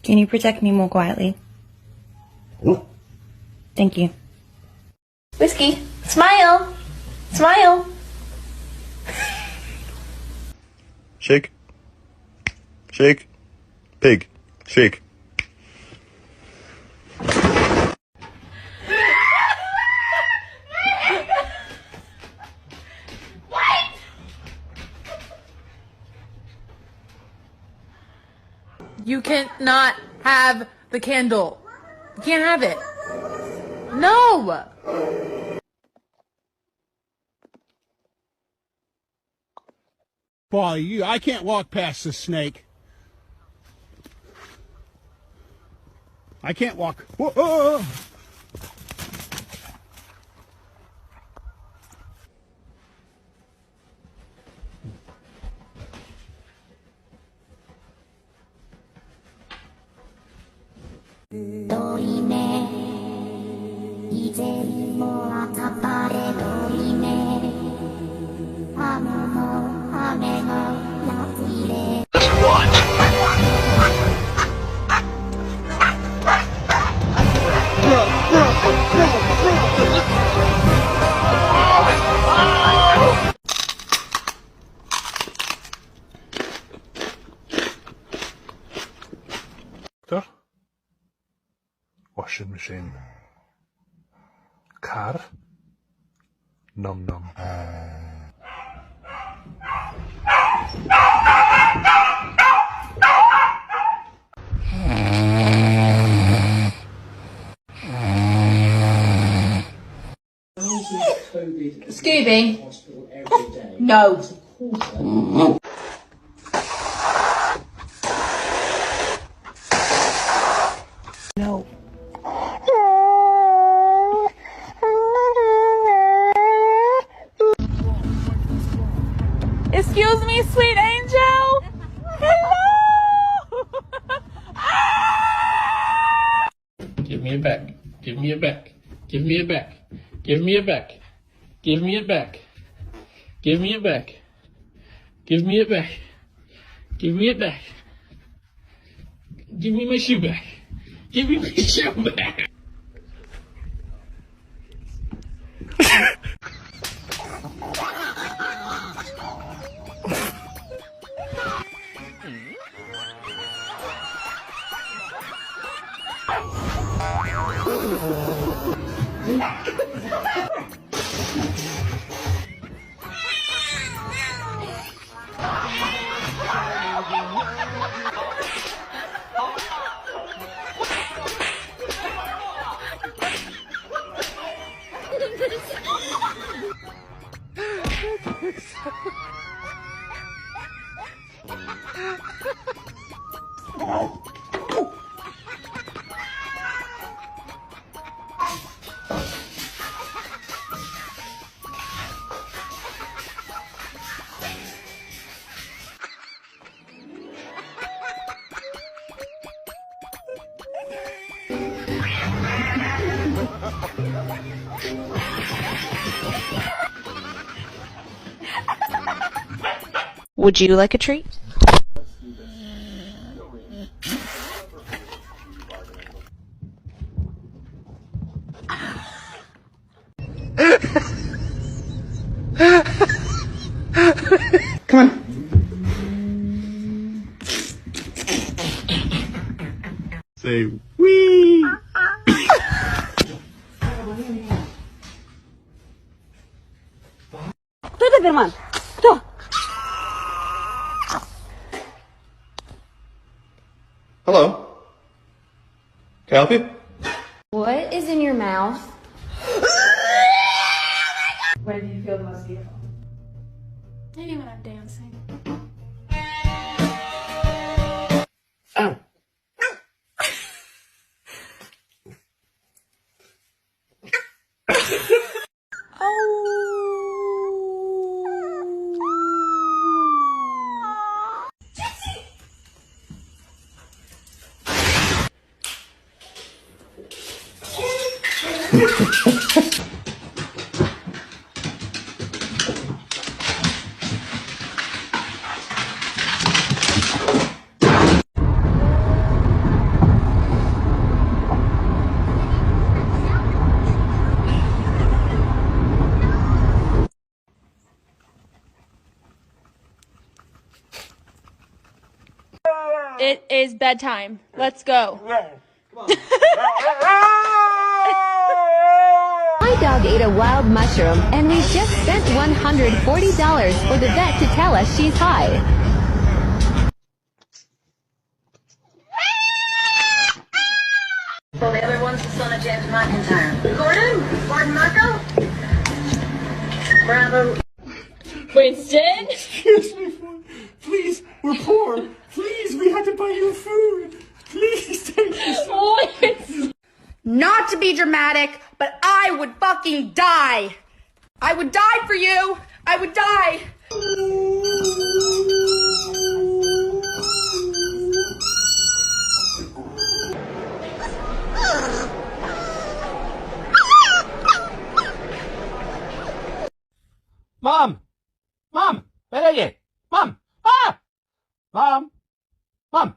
Can you protect me more quietly? Thank you. Whiskey, smile! Smile! Shake. Shake. Pig. Shake. You cannot have the candle. You can't have it. No! Boy, I can't walk past this snake. I can't walk. Whoa. Washing machine. Car. Num num. Scooby. No. No. Excuse me, sweet angel. Hello. Give me it back. Give me it back. Give me it back. Give me it back. Give me it back. Give me it back. Give me it back. Give me it back. Give me my shoe back. Give me my shoe back. Would you like a treat? Come on. Say wee. Кто-то, Берман? Кто? Hello. Can I help you? What is in your mouth? When do you feel the most beautiful? Maybe when I'm dancing. Oh. It is bedtime. Let's go. My dog ate a wild mushroom, and we just spent $140 for the vet to tell us she's high. Well, the other one's the son of James McIntyre. Gordon Marco? Bravo. Winston? Excuse me, please, we're poor. Please, we had to buy you food. Please take this. Not to be dramatic, but I would fucking die. I would die for you. I would die. Mom! Mom! Where are you? Mom! Ah! Mom! Mom!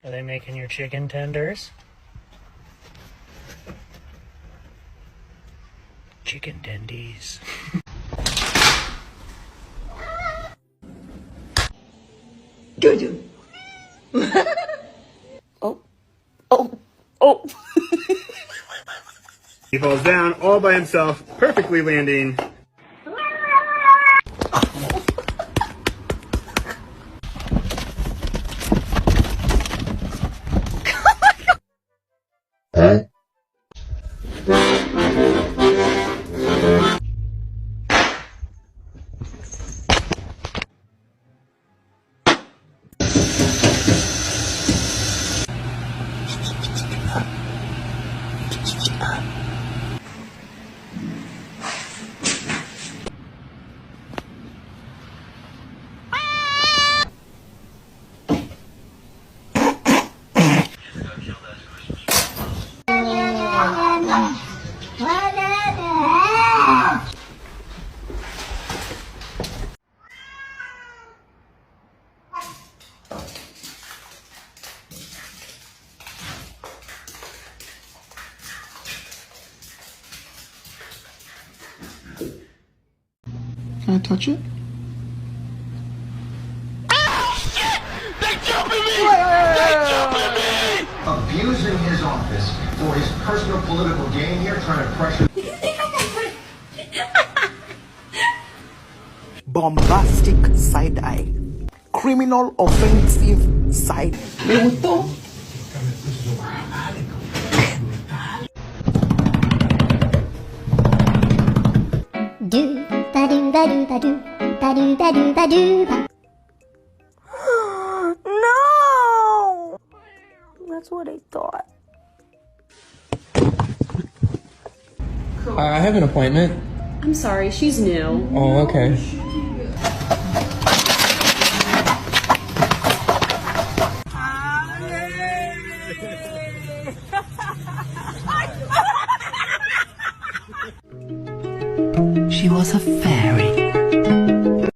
Are they making your chicken tenders? Chicken tendies. Jojo. Oh. He falls down all by himself, perfectly landing. Can I touch it? Abusing his office for his personal political gain here, trying to pressure. Bombastic side eye. Criminal offensive side. Me gustó. Do ba do ba do ba do ba do ba do ba do ba. No! That's what I thought. I have an appointment. I'm sorry, she's new. Oh, okay. She was a fairy.